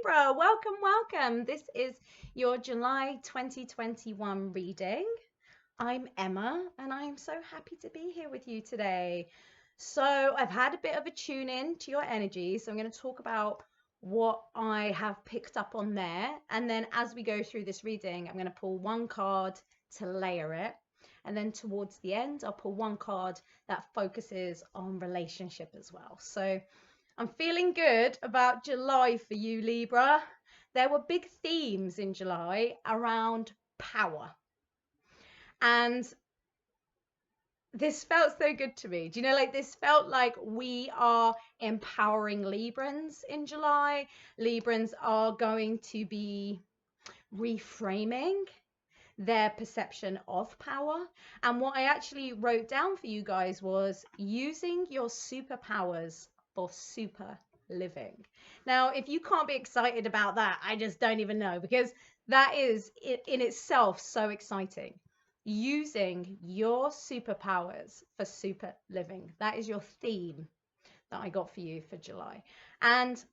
Libra, welcome. This is your July 2021 reading. I'm Emma and I'm so happy to be here with you today. So I've had a bit of a tune in to your energy. So I'm going to talk about what I have picked up on there. And then as we go through this reading, I'm going to pull one card to layer it. And then towards the end, I'll pull one card that focuses on relationship as well. So I'm feeling good about July for you, Libra. There were big themes in July around power. And this felt so good to me. Do you know, like this felt like we are empowering Librans in July. Librans are going to be reframing their perception of power. And what I actually wrote down for you guys was using your superpowers for super living. Now, if you can't be excited about that, I just don't even know, because that is in itself so exciting. Using your superpowers for super living. That is your theme that I got for you for July. And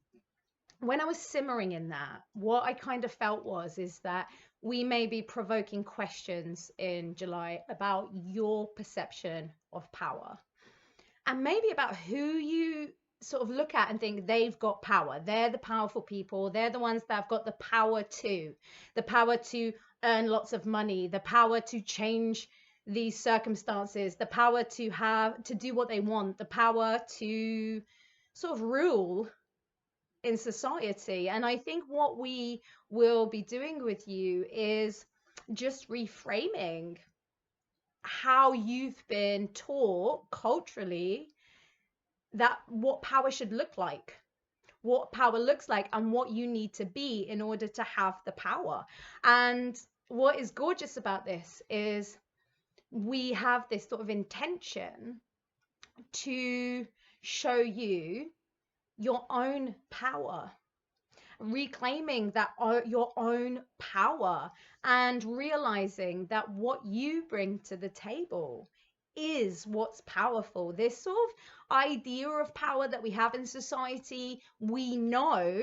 when I was simmering in that, what I kind of felt is that we may be provoking questions in July about your perception of power, and maybe about who you sort of look at and think they've got power. They're the powerful people. They're the ones that have got the power to earn lots of money, the power to change these circumstances, the power to do what they want, the power to sort of rule in society. And I think what we will be doing with you is just reframing how you've been taught culturally that what power should look like, what power looks like, and what you need to be in order to have the power. And what is gorgeous about this is we have this sort of intention to show you your own power, reclaiming that your own power, and realizing that what you bring to the table is what's powerful. This sort of idea of power that we have in society, we know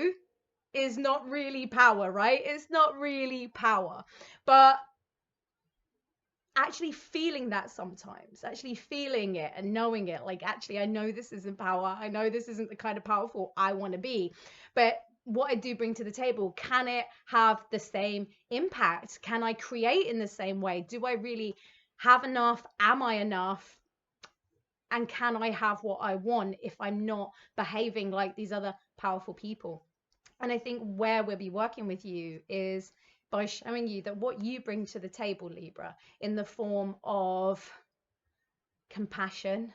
is not really power, right? It's not really power. But actually feeling that sometimes, actually feeling it and knowing it, like, actually, I know this isn't power. I know this isn't the kind of powerful I want to be. But what I do bring to the table, can it have the same impact? Can I create in the same way? Do I really have enough? Am I enough? And can I have what I want if I'm not behaving like these other powerful people? And I think where we'll be working with you is by showing you that what you bring to the table, Libra, in the form of compassion,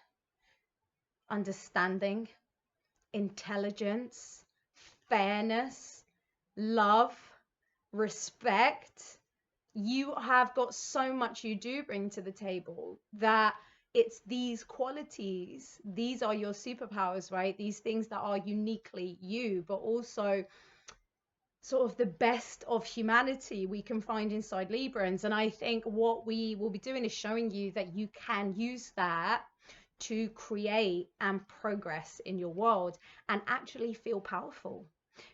understanding, intelligence, fairness, love, respect, you have got so much you do bring to the table that it's these qualities, these are your superpowers, right? These things that are uniquely you, but also sort of the best of humanity we can find inside Librans. And I think what we will be doing is showing you that you can use that to create and progress in your world and actually feel powerful.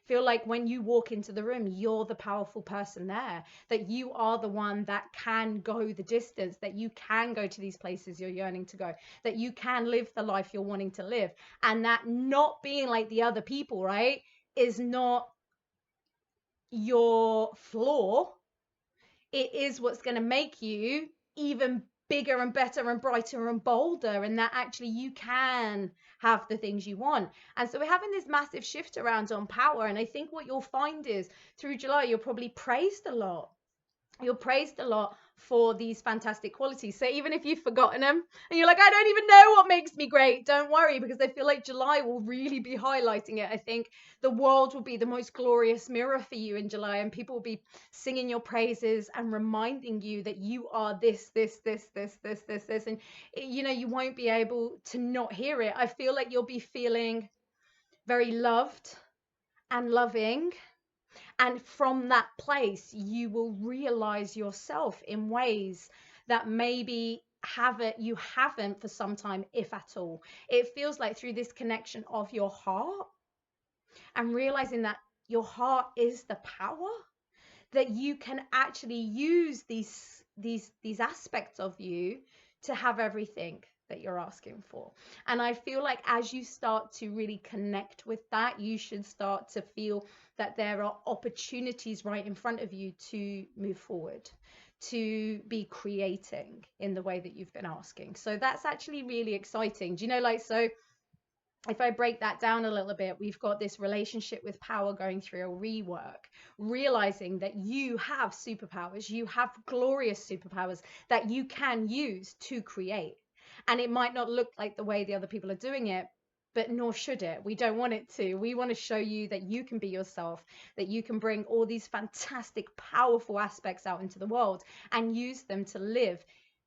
Feel like when you walk into the room, you're the powerful person there, that you are the one that can go the distance, that you can go to these places you're yearning to go, that you can live the life you're wanting to live, and that not being like the other people, right, is not your flaw. It is what's going to make you even bigger and better and brighter and bolder, and that actually you can have the things you want. And so we're having this massive shift around on power. And I think what you'll find is through July, you're probably praised a lot. You're praised a lot for these fantastic qualities. So even if you've forgotten them and you're like, I don't even know what makes me great, don't worry, because I feel like July will really be highlighting it. I think the world will be the most glorious mirror for you in July, and people will be singing your praises and reminding you that you are this. And, you know, you won't be able to not hear it. I feel like you'll be feeling very loved and loving. And from that place, you will realize yourself in ways that maybe you haven't for some time, if at all. It feels like through this connection of your heart and realizing that your heart is the power, that you can actually use these aspects of you to have everything that you're asking for. And I feel like as you start to really connect with that, you should start to feel that there are opportunities right in front of you to move forward, to be creating in the way that you've been asking. So that's actually really exciting. Do you know, like, so if I break that down a little bit, we've got this relationship with power going through a rework, realizing that you have superpowers, you have glorious superpowers that you can use to create. And it might not look like the way the other people are doing it, but nor should it. We don't want it to. We want to show you that you can be yourself, that you can bring all these fantastic, powerful aspects out into the world and use them to live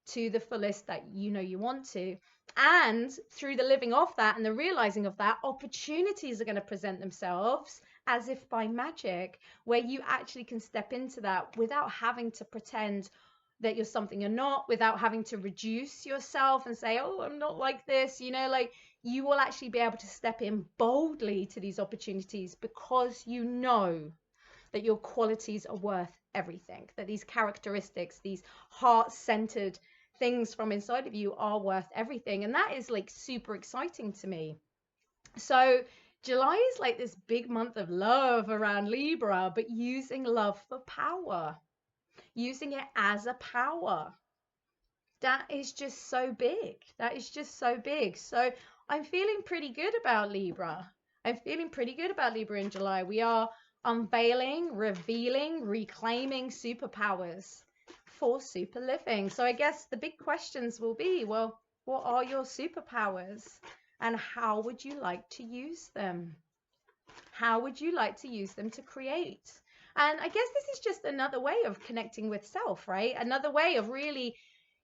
to the fullest that you know you want to. And through the living of that and the realizing of that, opportunities are going to present themselves as if by magic, where you actually can step into that without having to pretend that you're something you're not, without having to reduce yourself and say, oh, I'm not like this. You know, like, you will actually be able to step in boldly to these opportunities because you know that your qualities are worth everything, that these characteristics, these heart-centered things from inside of you are worth everything. And that is like super exciting to me. So July is like this big month of love around Libra, but using love for power, using it as a power. That is just so big. That is just so big. So I'm feeling pretty good about Libra. I'm feeling pretty good about Libra in July. We are unveiling, revealing, reclaiming superpowers for super living. So I guess the big questions will be, well, what are your superpowers and how would you like to use them? How would you like to use them to create? And I guess this is just another way of connecting with self, right? Another way of really,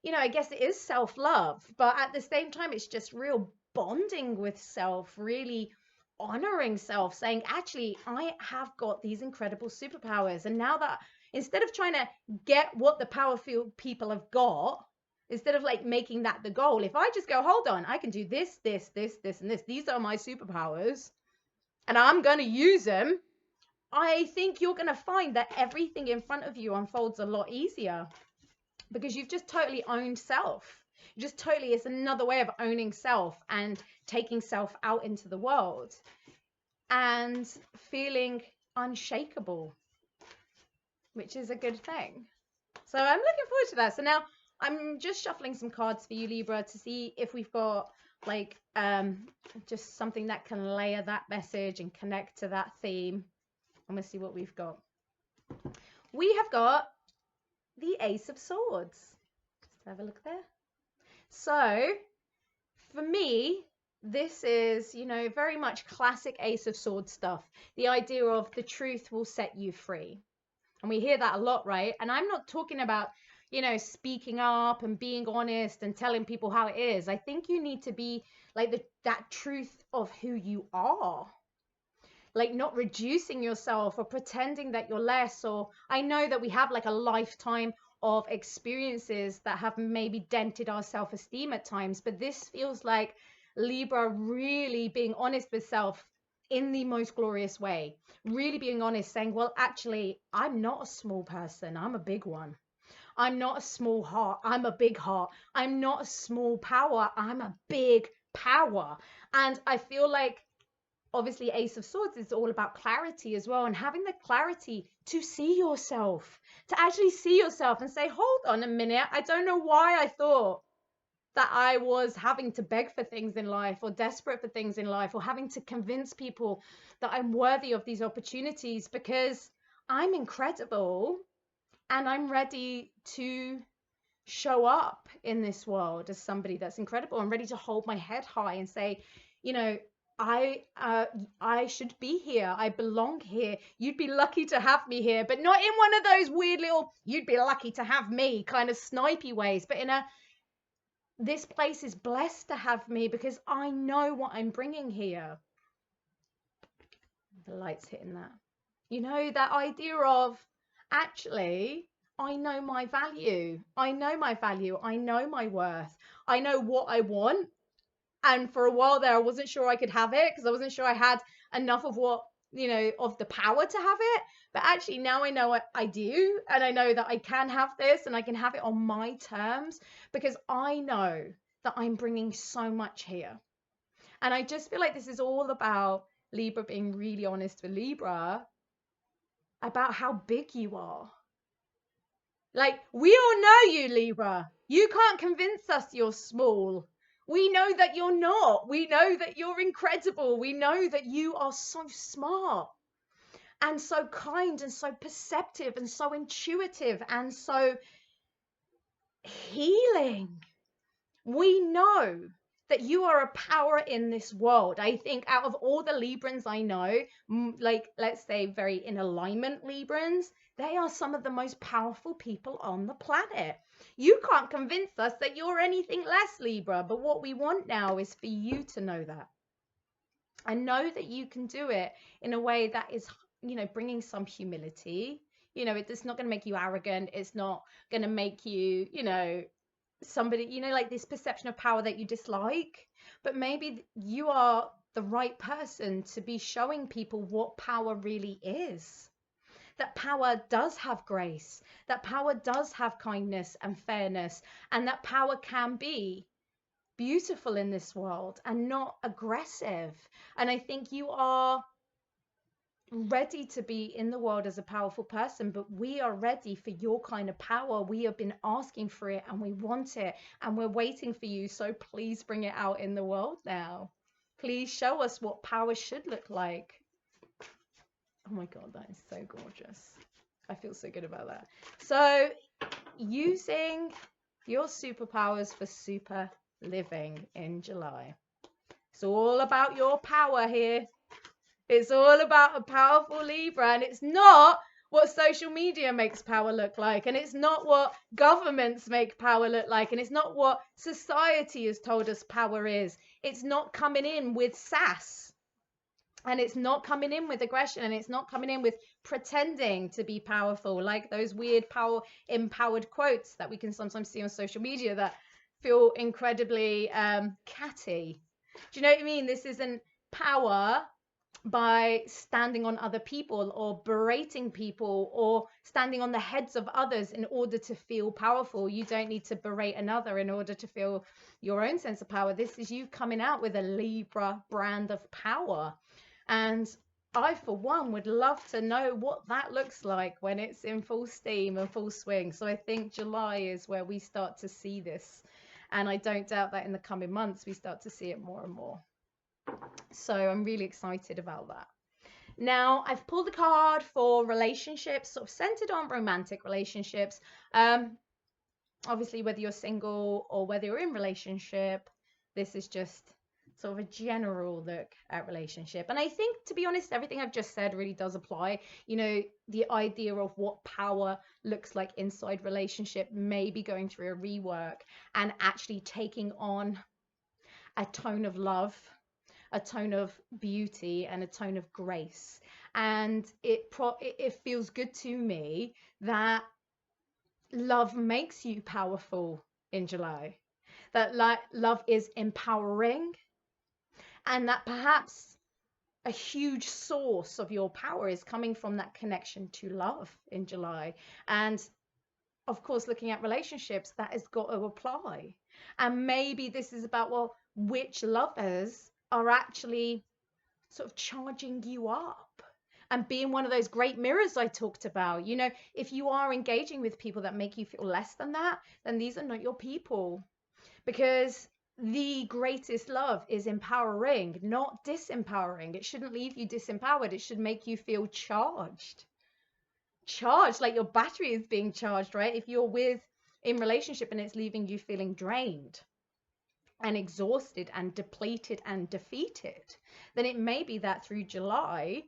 you know, I guess it is self-love, but at the same time, it's just real bonding with self, really honoring self, saying, actually, I have got these incredible superpowers. And now that instead of trying to get what the powerful people have got, instead of like making that the goal, if I just go, hold on, I can do this, this, this, this, and this, these are my superpowers, and I'm going to use them, I think you're going to find that everything in front of you unfolds a lot easier because you've just totally owned self. You just totally, it's another way of owning self and taking self out into the world and feeling unshakable, which is a good thing. So I'm looking forward to that. So now I'm just shuffling some cards for you, Libra, to see if we've got like just something that can layer that message and connect to that theme. I'm going to see what we've got. We have got the Ace of Swords. Just have a look there. So for me, this is, you know, very much classic Ace of Swords stuff. The idea of the truth will set you free. And we hear that a lot, right? And I'm not talking about, you know, speaking up and being honest and telling people how it is. I think you need to be like that truth of who you are. Like not reducing yourself or pretending that you're less. Or I know that we have like a lifetime of experiences that have maybe dented our self-esteem at times, but this feels like Libra really being honest with self in the most glorious way, really being honest, saying, well, actually, I'm not a small person, I'm a big one. I'm not a small heart, I'm a big heart. I'm not a small power, I'm a big power. And I feel like obviously Ace of Swords is all about clarity as well, and having the clarity to see yourself, to actually see yourself and say, hold on a minute, I don't know why I thought that I was having to beg for things in life or desperate for things in life or having to convince people that I'm worthy of these opportunities, because I'm incredible and I'm ready to show up in this world as somebody that's incredible. I'm ready to hold my head high and say, you know, I should be here. I belong here. You'd be lucky to have me here, but not in one of those weird little, you'd be lucky to have me kind of snipey ways, but in a, this place is blessed to have me because I know what I'm bringing here. The light's hitting that. You know, that idea of actually, I know my value. I know my value. I know my worth. I know what I want. And for a while there, I wasn't sure I could have it because I wasn't sure I had enough of what of the power to have it. But actually now I know I do, and I know that I can have this and I can have it on my terms, because I know that I'm bringing so much here. And I just feel like this is all about Libra being really honest with Libra about how big you are. Like, we all know you, Libra. You can't convince us you're small. We know that you're not. We know that you're incredible. We know that you are so smart and so kind and so perceptive and so intuitive and so healing. We know that you are a power in this world. I think out of all the Librans I know, like, let's say very in alignment Librans, they are some of the most powerful people on the planet. You can't convince us that you're anything less, Libra, but what we want now is for you to know that. And know that you can do it in a way that is, bringing some humility. It's not going to make you arrogant. It's not going to make you, somebody, like this perception of power that you dislike. But maybe you are the right person to be showing people what power really is. That power does have grace, that power does have kindness and fairness, and that power can be beautiful in this world and not aggressive. And I think you are ready to be in the world as a powerful person, but we are ready for your kind of power. We have been asking for it and we want it and we're waiting for you. So please bring it out in the world now. Please show us what power should look like. Oh my God, that is so gorgeous. I feel so good about that. So using your superpowers for super living in July. It's all about your power here. It's all about a powerful Libra, and it's not what social media makes power look like, and it's not what governments make power look like, and it's not what society has told us power is. It's not coming in with sass, and it's not coming in with aggression, and it's not coming in with pretending to be powerful, like those weird power empowered quotes that we can sometimes see on social media that feel incredibly catty. Do you know what I mean? This isn't power by standing on other people or berating people or standing on the heads of others in order to feel powerful. You don't need to berate another in order to feel your own sense of power. This is you coming out with a Libra brand of power. And I, for one, would love to know what that looks like when it's in full steam and full swing. So I think July is where we start to see this. And I don't doubt that in the coming months, we start to see it more and more. So I'm really excited about that. Now, I've pulled a card for relationships, sort of centered on romantic relationships. Obviously, whether you're single or whether you're in relationship, this is just sort of a general look at relationship. And I think, to be honest, everything I've just said really does apply. The idea of what power looks like inside relationship, maybe going through a rework and actually taking on a tone of love, a tone of beauty, and a tone of grace. And it feels good to me that love makes you powerful in July, that love is empowering, and that perhaps a huge source of your power is coming from that connection to love in July. And of course, looking at relationships, that has got to apply. And maybe this is about, well, which lovers are actually sort of charging you up and being one of those great mirrors I talked about. If you are engaging with people that make you feel less than that, then these are not your people. Because the greatest love is empowering, not disempowering. It shouldn't leave you disempowered. It should make you feel charged, like your battery is being charged, right? If you're in relationship and it's leaving you feeling drained and exhausted and depleted and defeated, then it may be that through July,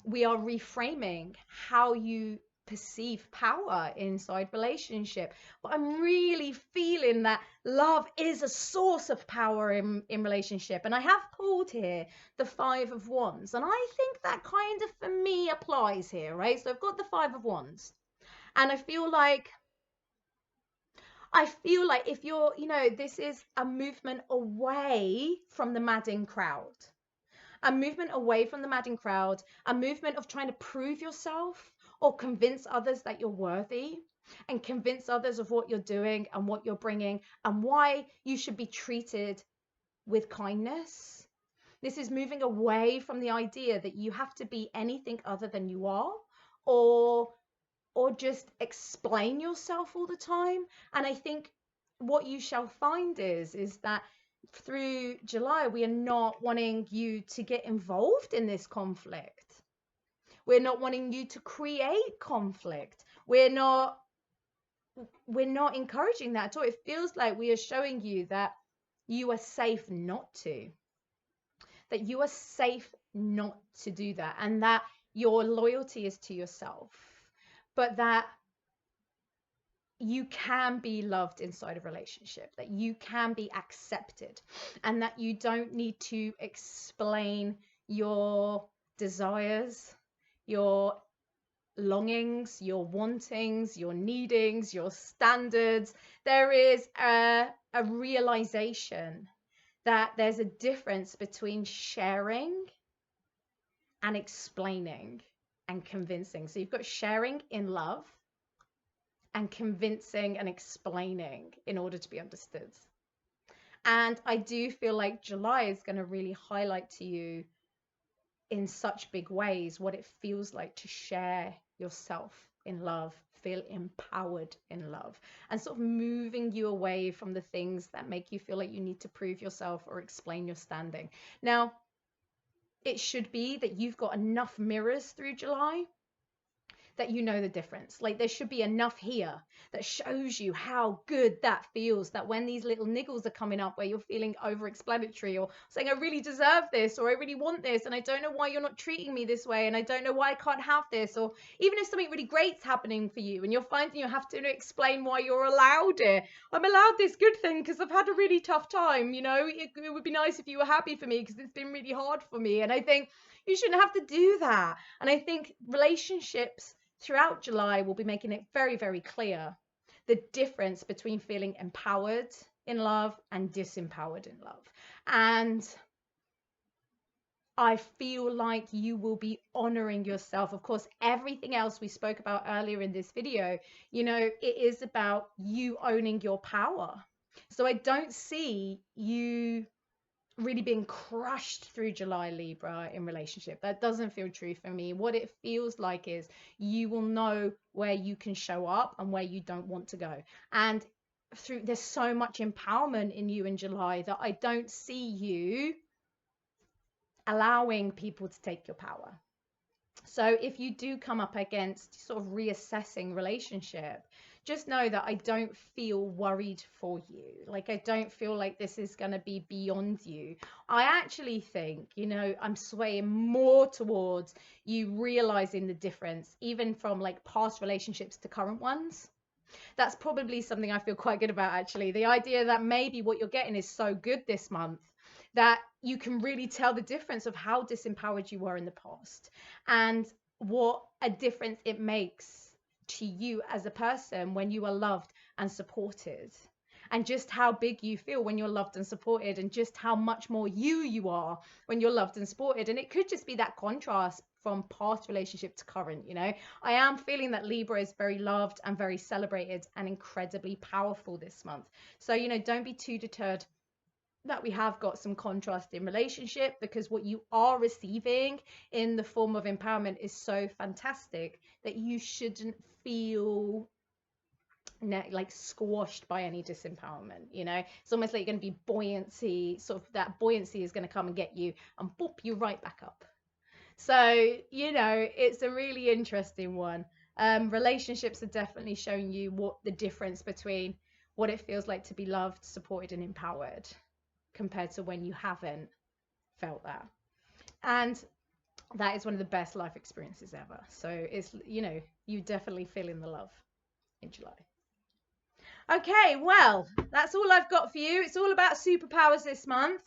we are reframing how you perceive power inside relationship. But I'm really feeling that love is a source of power in relationship. And I have pulled here the 5 of Wands. And I think that kind of, for me, applies here, right? So I've got the 5 of Wands. And I feel like if you're, this is a movement away from the madding crowd. a movement away from the madding crowd, a movement of trying to prove yourself or convince others that you're worthy and convince others of what you're doing and what you're bringing and why you should be treated with kindness. This is moving away from the idea that you have to be anything other than you are, or just explain yourself all the time. And I think what you shall find is that through July, we are not wanting you to get involved in this conflict. We're not wanting you to create conflict. We're not encouraging that at all. It feels like we are showing you that you are safe not to, that you are safe not to do that, and that your loyalty is to yourself, but that you can be loved inside a relationship, that you can be accepted, and that you don't need to explain your desires, your longings, your wantings, your needings, your standards. There is a realization that there's a difference between sharing and explaining and convincing. So you've got sharing in love and convincing and explaining in order to be understood. And I do feel like July is going to really highlight to you in such big ways what it feels like to share yourself in love, feel empowered in love, and sort of moving you away from the things that make you feel like you need to prove yourself or explain your standing. Now, it should be that you've got enough mirrors through July that you know the difference. Like, there should be enough here that shows you how good that feels, that when these little niggles are coming up where you're feeling over-explanatory or saying, I really deserve this, or I really want this, and I don't know why you're not treating me this way, and I don't know why I can't have this, or even if something really great's happening for you and you're finding you have to explain why you're allowed it. I'm allowed this good thing because I've had a really tough time, you know, it would be nice if you were happy for me because it's been really hard for me. And I think you shouldn't have to do that. And I think relationships throughout July, we'll be making it very, very clear the difference between feeling empowered in love and disempowered in love. And I feel like you will be honoring yourself. Of course, everything else we spoke about earlier in this video, you know, it is about you owning your power. So I don't see you really being crushed through July, Libra, in relationship. That doesn't feel true for me. What it feels like is you will know where you can show up and where you don't want to go. And there's so much empowerment in you in July that I don't see you allowing people to take your power. So if you do come up against sort of reassessing relationship, just know that I don't feel worried for you. Like, I don't feel like this is going to be beyond you. I actually think, you know, I'm swaying more towards you realizing the difference, even from like past relationships to current ones. That's probably something I feel quite good about, actually. The idea that maybe what you're getting is so good this month that you can really tell the difference of how disempowered you were in the past and what a difference it makes to you as a person when you are loved and supported, and just how big you feel when you're loved and supported, and just how much more you are when you're loved and supported. And it could just be that contrast from past relationship to current. You know, I am feeling that Libra is very loved and very celebrated and incredibly powerful this month. So, you know, don't be too deterred that we have got some contrast in relationship, because what you are receiving in the form of empowerment is so fantastic that you shouldn't feel like squashed by any disempowerment. You know, it's almost like you're going to be buoyancy, sort of that buoyancy is going to come and get you and boop you right back up. So, you know, it's a really interesting one. Relationships are definitely showing you what the difference between what it feels like to be loved, supported, and empowered compared to when you haven't felt that. And that is one of the best life experiences ever. So it's, you know, you definitely feeling the love in July. Okay, well, that's all I've got for you. It's all about superpowers this month.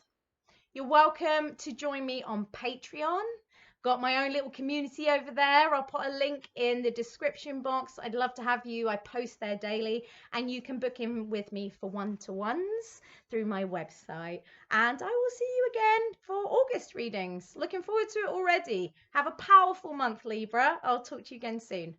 You're welcome to join me on Patreon. Got my own little community over there. I'll put a link in the description box. I'd love to have you. I post there daily, and you can book in with me for one-to-ones through my website. And I will see you again for August readings. Looking forward to it already. Have a powerful month, Libra. I'll talk to you again soon.